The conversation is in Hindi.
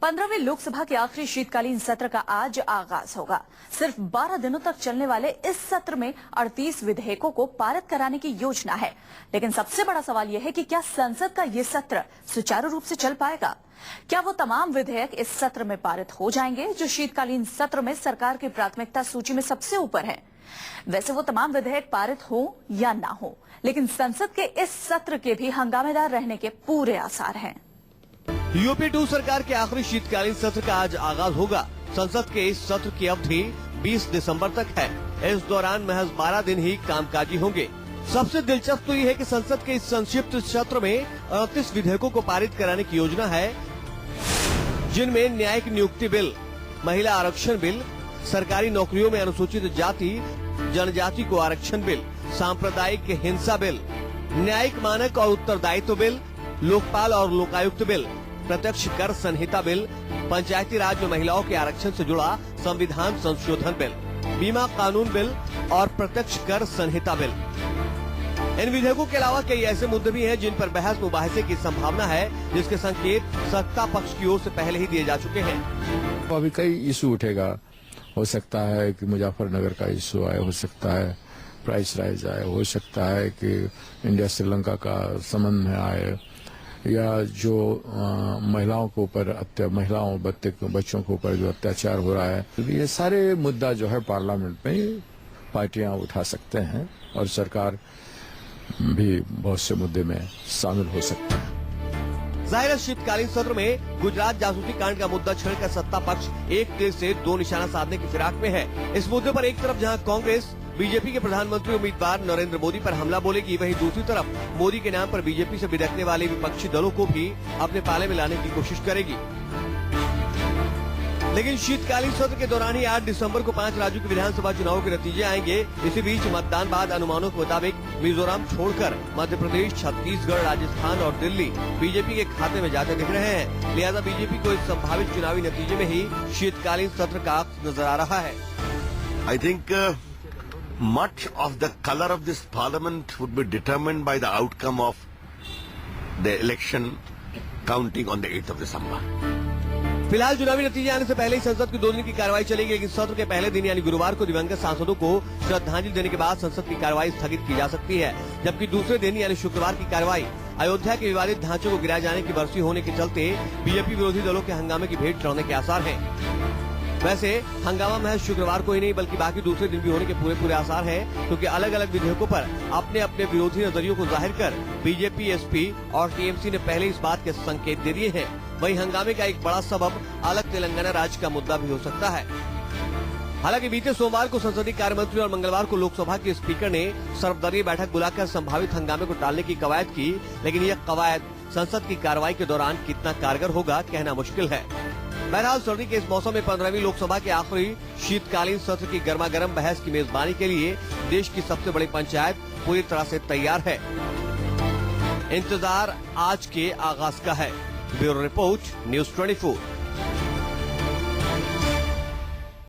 15वीं लोकसभा के आखिरी शीतकालीन सत्र का आज आगाज होगा। सिर्फ 12 दिनों तक चलने वाले इस सत्र में 38 विधेयकों को पारित कराने की योजना है। लेकिन सबसे बड़ा सवाल यह है कि क्या संसद का ये सत्र सुचारू रूप से चल पाएगा? क्या वो तमाम विधेयक इस सत्र में पारित हो जाएंगे जो शीतकालीन सत्र में सरकार की प्राथमिकता सूची में सबसे ऊपर है? वैसे वो तमाम विधेयक पारित हो या ना हो, लेकिन संसद के इस सत्र के भी हंगामेदार रहने के पूरे आसार हैं। यूपी 2 सरकार के आखिरी शीतकालीन सत्र का आज आगाज होगा। संसद के इस सत्र की अवधि 20 दिसंबर तक है। इस दौरान महज 12 दिन ही कामकाजी होंगे। सबसे दिलचस्प तो ये है कि संसद के इस संक्षिप्त सत्र में 38 विधेयकों को पारित कराने की योजना है, जिनमें न्यायिक नियुक्ति बिल, महिला आरक्षण बिल, सरकारी नौकरियों में अनुसूचित जाति जनजाति को आरक्षण बिल, सांप्रदायिक हिंसा बिल, न्यायिक मानक और उत्तरदायित्व बिल, लोकपाल और लोकायुक्त बिल, प्रत्यक्ष कर संहिता बिल, पंचायती राज में महिलाओं के आरक्षण से जुड़ा संविधान संशोधन बिल, बीमा कानून बिल और प्रत्यक्ष कर संहिता बिल। इन विधेयकों के अलावा कई ऐसे मुद्दे भी हैं जिन पर बहस मुबाहिसे की संभावना है, जिसके संकेत सत्ता पक्ष की ओर से पहले ही दिए जा चुके हैं। अभी कई इशू उठेगा। हो सकता है कि मुजफ्फरनगर का इशू आए, हो सकता है प्राइस राइज आए, हो सकता है कि इंडिया श्रीलंका का संबंध में आए, या जो महिलाओं के ऊपर महिलाओं बच्चों के ऊपर जो अत्याचार हो रहा है, ये सारे मुद्दा जो है पार्लियामेंट में पार्टियां उठा सकते हैं और सरकार भी बहुत से मुद्दे में शामिल हो सकती है। जाहिर है शीतकालीन सत्र में गुजरात जासूसी कांड का मुद्दा छेड़कर सत्ता पक्ष एक तीर से दो निशाना साधने की फिराक में है। इस मुद्दे पर एक तरफ जहां कांग्रेस बीजेपी के प्रधानमंत्री उम्मीदवार नरेंद्र मोदी पर हमला बोलेगी, वहीं दूसरी तरफ मोदी के नाम पर बीजेपी से बिदकने वाले विपक्षी दलों को भी अपने पाले में लाने की कोशिश करेगी। लेकिन शीतकालीन सत्र के दौरान ही 8 दिसंबर को 5 राज्यों के विधानसभा चुनावों के नतीजे आएंगे। इसी बीच मतदान बाद अनुमानों के मुताबिक मिजोरम छोड़कर मध्य प्रदेश, छत्तीसगढ़, राजस्थान और दिल्ली बीजेपी के खाते में जाते दिख रहे हैं। लिहाजा बीजेपी को इस संभावित चुनावी नतीजे में ही शीतकालीन सत्र का नजर आ रहा है। I think much of the color of this parliament would be determined by the outcome of the election counting on the 8th of December. फिलहाल चुनावी नतीजे आने से पहले ही संसद की 2 दिन की कार्रवाई चलेगी, लेकिन सत्र के पहले दिन यानी गुरुवार को दिवंगत सांसदों को श्रद्धांजलि देने के बाद संसद की कार्रवाई स्थगित की जा सकती है। जबकि दूसरे दिन यानी शुक्रवार की कार्रवाई अयोध्या के विवादित ढांचे को गिराए जाने की बरसी होने के चलते बीजेपी विरोधी दलों के हंगामे की भेंट चढ़ने के आसार हैं। वैसे हंगामा महज शुक्रवार को ही नहीं बल्कि बाकी दूसरे दिन भी होने के पूरे आसार हैं, क्योंकि अलग अलग विधेयकों पर अपने अपने विरोधी नजरियों को जाहिर कर बीजेपी, एसपी और टीएमसी ने पहले इस बात के संकेत दे दिए हैं। वहीं हंगामे का एक बड़ा सबब अलग तेलंगाना राज्य का मुद्दा भी हो सकता है। हालांकि बीते सोमवार को संसदीय कार्य मंत्री और मंगलवार को लोकसभा के स्पीकर ने सर्वदलीय बैठक बुलाकर संभावित हंगामे को टालने की कवायद की, लेकिन यह कवायद संसद की कार्रवाई के दौरान कितना कारगर होगा कहना मुश्किल है। बहरहाल सर्दी के इस मौसम में 15वीं लोकसभा के आखिरी शीतकालीन सत्र की गर्मागर्म बहस की मेजबानी के लिए देश की सबसे बड़ी पंचायत पूरी तरह से तैयार है। इंतजार आज के आगाज का है। Bureau report, news 24।